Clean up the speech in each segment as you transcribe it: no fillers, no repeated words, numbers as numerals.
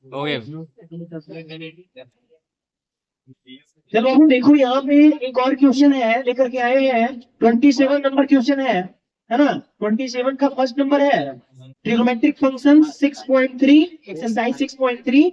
Okay. चलो अब देखो यहाँ पे एक और क्वेश्चन है लेकर के आए हैं। 27 नंबर क्वेश्चन है ना। 27 का फर्स्ट नंबर है ट्रिग्नोमेट्रिक फंक्शन 6.3 एक्सरसाइज 6.3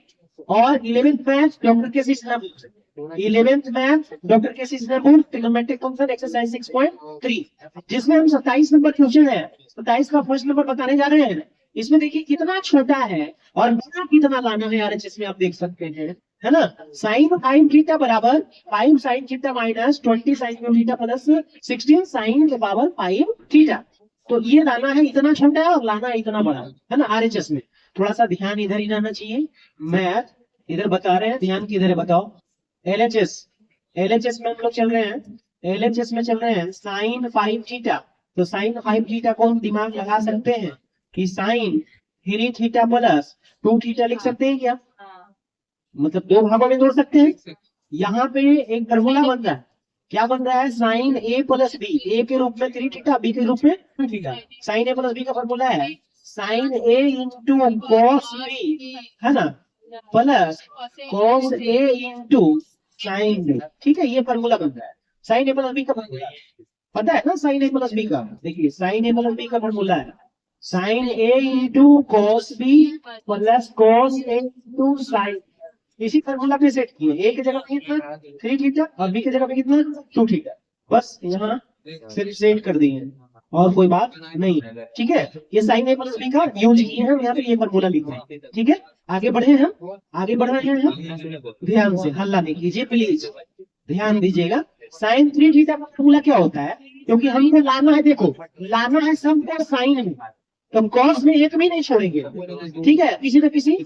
और 11th मैथ डॉक्टर के सी 11th मैथ डॉक्टर के सी ट्रिग्नोमेट्रिक फंक्शन एक्सरसाइज 6.3 जिसमें हम 27 नंबर क्वेश्चन है 27 का फर्स्ट नंबर बताने जा रहे हैं। इसमें देखिए कितना छोटा है और बड़ा कितना लाना है यार, जिसमें आप देख सकते हैं है ना। साइन फाइव थीटा बराबर 5 sine theta minus 20 sine theta plus 16 sine के पावर 5 थीटा। तो ये लाना है इतना छोटा है और लाना है इतना बड़ा है ना। आरएचएस में थोड़ा सा ध्यान इधर ही रहना चाहिए। मैथ इधर बता रहे हैं, ध्यान किधर बताओ। एलएचएस एलएचएस में हम लोग चल रहे हैं। एलएचएस में चल रहे हैं साइन 5 थीटा। तो साइन 5 थीटा को हम दिमाग लगा सकते हैं कि साइन 3 थीटा प्लस 2 थीटा लिख सकते हैं क्या? मतलब दो भागों में जोड़ सकते हैं। यहाँ पे एक फॉर्मूला बन रहा है। क्या बन रहा है? साइन ए प्लस बी, ए के रूप में 3 थीटा, बी के रूप में 2 theta. Sine A plus B का फॉर्मूला है sine A into cos B है ना plus cos A into sine B. ठीक है, ये फॉर्मूला बन रहा है साइन ए प्लस बी का फॉर्मूला। पता है ना साइन ए प्लस बी का? देखिए साइन ए प्लस बी का फॉर्मूला है sine A into cos B plus cos A into sine. इसी फॉर्मूला पे सेट किए। ए की जगह पे कितना 3 थीटा और बी की जगह पे कितना 2 थीटा। बस यहाँ सिर्फ सेट कर दिए और कोई बात नहीं। ठीक है, ये साइन ए प्लस बी का यूज किए हैं यहाँ पे, ये फॉर्मूला लिखे हैं। ठीक है, आगे बढ़े हम, आगे बढ़ रहे हैं हम। ध्यान से हल्ला नहीं कीजिए प्लीज, ध्यान दीजिएगा। साइन 3 थीटा का फॉर्मूला क्या होता है? क्योंकि हमको लाना है, देखो लाना है सबको साइन में, तो हम कॉस में एक भी नहीं छोड़ेंगे। ठीक है, किसी न किसी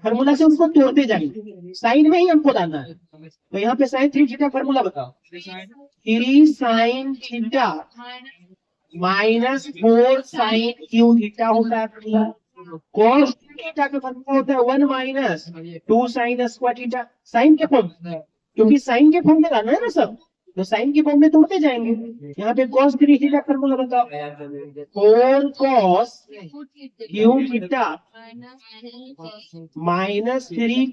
फॉर्मूला से उसको तोड़ते जाएंगे, साइन में ही हमको लाना है। तो यहाँ पे साइन 3 थीटा फॉर्मूला बताओ। 3 sine theta minus 4 sine cube theta होता है। कॉस थीटा का फॉर्मूला होता है 1 minus 2 sine square theta. Sine के फॉर्म, क्योंकि साइन के फॉर्म में लाना है ना सब, तो साइन के फॉर्म में तोड़ते जाएंगे। यहाँ पे cos 3 थीटा फॉर्मूला बताओ। 4 cos cube theta minus 3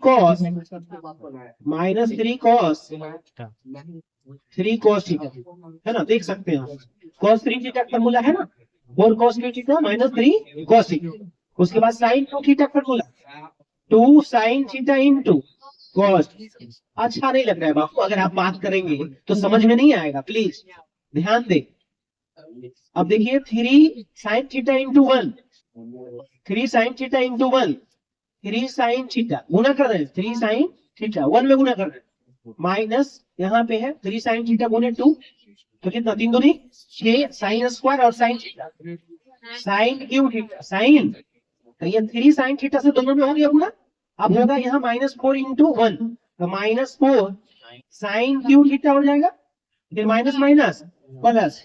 cos theta है ना, देख सकते हैं। cos 3 थीटा फॉर्मूला है ना, 4 cos cube theta minus 3 cos theta. उसके बाद sine 2 theta formula 2 sine theta into cos. अच्छा नहीं लग रहा है बापू, अगर आप बात करेंगे तो समझ में नहीं आएगा, प्लीज ध्यान दे। अब देखिए 3 sine theta into 1, 3 sine theta into 1, 3 sine theta गुना कर रहे हैं, 3 साइन थीटा 1 में गुना कर रहे हैं, माइनस यहाँ पे है 3 साइन थीटा गुने 2, तो कितना 3 दूनी 6 साइन स्क्वायर और sine theta sine cube theta sign. तो ये 3 साइन थीटा से दोनों में हो गया गुना। अब होगा यहाँ -4 इंटू 1, तो -4 साइन क्यू थीटा हो जाएगा, फिर माइनस माइनस प्लस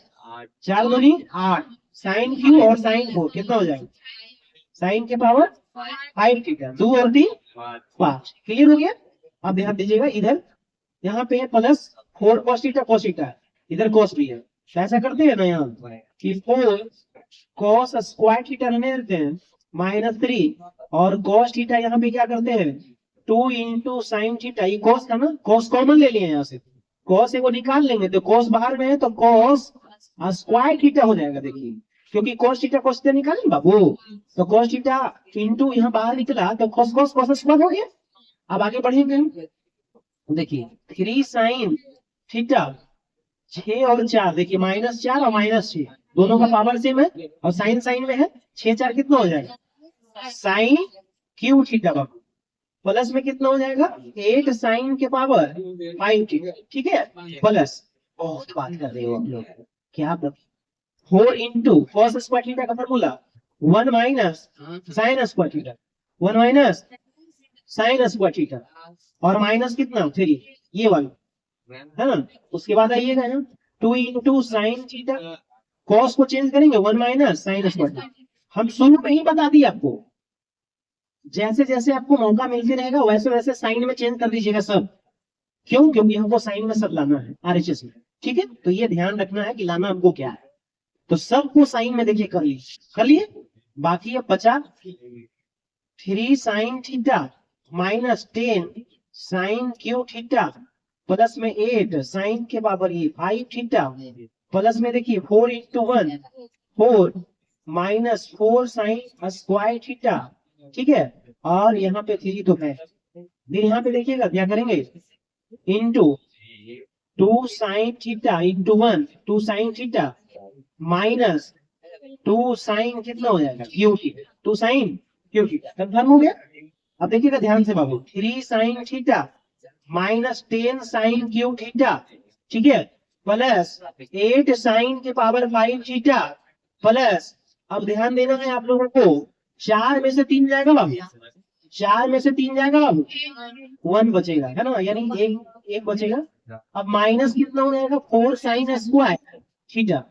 4 दूनी 8 साइन क्यू और साइन 4 कितना हो जाएगा साइन के पावर 5 थीटा, 2 और 3 5। क्लियर हो गया? अब ध्यान दीजिएगा इधर, यहाँ पे है प्लस 4 cos थीटा, इधर cos भी है। ऐसा करते हैं ना यहाँ कि 4 cos स्क्वायर थीटा रहने देते हैं -3 और cos थीटा यहाँ पे क्या करते हैं 2 इंटू साइन थीटा। ये cos था ना, cos कॉमन ले लिए यहाँ से, cos को निकाल लेंगे तो cos बाहर में है तो cos स्क्वायर थीटा हो जाएगा। देखिए क्योंकि cos थीटा निकालेंगे बाबू, तो cos थीटा इंटू यहाँ बाहर निकला तो cos स्क्वायर हो गया। अब आगे बढ़ेंगे हम, देखिए 3 साइन थीटा 6 और 4, देखिए -4 और -6 दोनों का पावर सेम है और साइन साइन में है, 6 4 कितना हो जाएगा साइन क्यू थीटा बाबू, प्लस में कितना हो जाएगा 8 साइन के पावर 5 थीटा। ठीक है, प्लस बहुत बात कर रहे हो आप लोग, क्या 4 इंटू cos स्क्वायर थीटा का formula 1 minus sign square theta, 1 minus sign square theta और माइनस कितना 3, ये वाला है ना। उसके बाद आइएगा ना 2 इंटू साइन थीटा, cos को चेंज करेंगे 1 माइनस साइन स्क्वायर। हम शुरू में ही बता दिए आपको, जैसे जैसे आपको मौका मिलते रहेगा वैसे वैसे साइन में चेंज कर दीजिएगा सब। क्यों? क्योंकि हमको साइन में सब लाना है आरएचएस में। ठीक है, तो ये ध्यान रखना है कि लाना हमको क्या है, तो सबको साइन में देखिए कर लिए। बाकी अब बचा 3 sine theta minus 10 sine cube theta plus में 8 साइन के पावर ये 5 थीटा प्लस में देखिए 4 into 1 4 minus 4 sign square theta, ठीक है। और यहाँ पे 3 तो है, फिर यहाँ पे देखिएगा क्या करेंगे, into 2 sine theta into 1 2 sine theta minus 2 sine कितना हो जाएगा cube theta 2 sine cube theta. Confirm हो गया। अब देखिएगा ध्यान से बाबू, 3 sine theta minus 10 sine cube theta, ठीक है, प्लस 8 साइन के पावर 5 थीटा प्लस, अब ध्यान देना है आप लोगों को, 4 में से 3 जाएगा बाबू, 4 में से 3 जाएगा बाबू, 1 बचेगा, है ना, यानी एक बचेगा। अब माइनस कितना हो जाएगा 4 साइन स्क्वायर थीटा।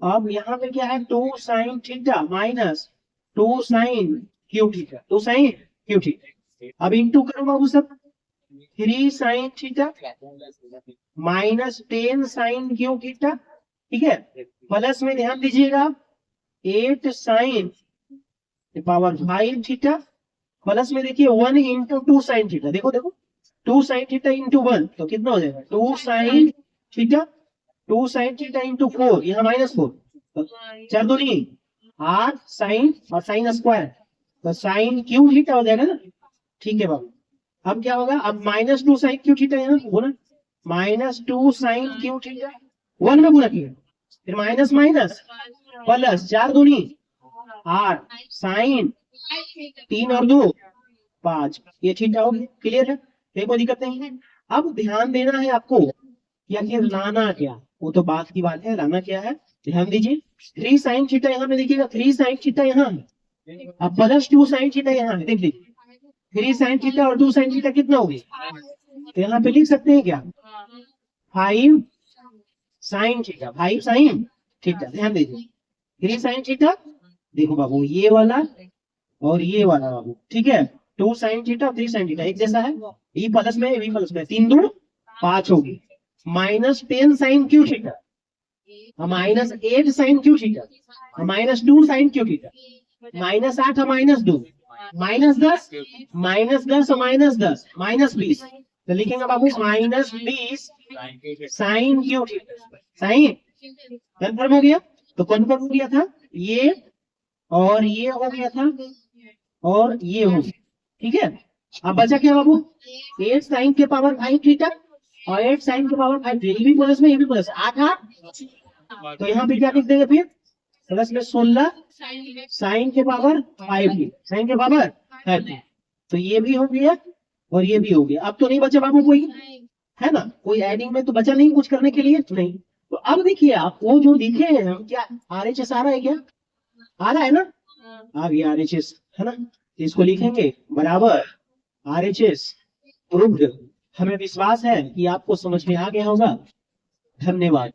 अब यहाँ पे क्या है 2 sine theta minus 2 sine cube theta 2 sine cube theta. अब इंटू करो बाबू सब, 3 sine theta minus 10 sine cube theta, ठीक है, प्लस में ध्यान दीजिएगा 8 साइन पावर 5 थीटा प्लस में देखिए 1 इंटू 2 साइन थीटा, देखो देखो 2 साइन थीटा इंटू 1 तो कितना हो जाएगा 2 sine theta 2 sine theta into 4, यहाँ माइनस 4 तो 4 2 नहीं 8 साइन और साइन स्क्वायर तो साइन क्यू थीटा हो जाएगा ना, ठीक है बाबू। अब क्या होगा, अब माइनस 2 साइन क्यू थीटा यहाँ बोला, माइनस 2 साइन क्यू थीटा 1 में गुना किया, फिर माइनस माइनस प्लस 4 दूनी 8 साइन 3 और 2 5, ये थीटा हो गया, क्लियर है, कोई दिक्कत नहीं है। अब ध्यान देना है आपको कि आखिर लाना क्या, वो तो बात की बात है, लाना क्या है ध्यान दीजिए। 3 साइन थीटा यहाँ पे देखिएगा 3 साइन थीटा यहाँ है, अब प्लस 2 साइन थीटा यहाँ है, देख लीजिए 3 साइन थीटा और 2 साइन थीटा कितना हो गया, तो यहाँ पे लिख सकते हैं क्या 5 साइन थीटा 5 साइन थीटा। ध्यान दीजिए 3 साइन थीटा, देखो बाबू ये वाला और ये वाला बाबू, ठीक है, 2 साइन थीटा 3 साइन थीटा एक जैसा है, ये प्लस में 3 2 5 होगी, minus 10 sine cube theta minus 8 sine cube theta minus 2 sine cube theta minus 8 minus 2 minus 10 और माइनस 10 माइनस 20, तो लिखेंगे बाबू minus 20 sine cube theta sine. Confirm हो गया, तो कंफर्म हो गया था ये और ये हो गया था और ये हो गया, ठीक है। अब बचा क्या बाबू 8 साइन के पावर 5 थीटा और 8 साइन के पावर 5 थीटा, ये भी प्लस में ये भी प्लस 8 तो यहाँ पे क्या लिख देंगे फिर प्लस में 16 साइन के पावर 5 साइन के पावर 5, तो ये भी हो गया और ये भी हो गया। अब तो नहीं बचा बाबू कोई, है ना, कोई एडिंग में तो बचा नहीं कुछ करने के लिए नहीं। तो अब देखिए आप वो जो लिखे हैं क्या RHS आ रहा है, क्या आ रहा है ना, आ गया RHS, है ना, इसको लिखेंगे बराबर RHS प्रूव्ड। हमें विश्वास है कि आपको समझ में आ गया होगा। धन्यवाद।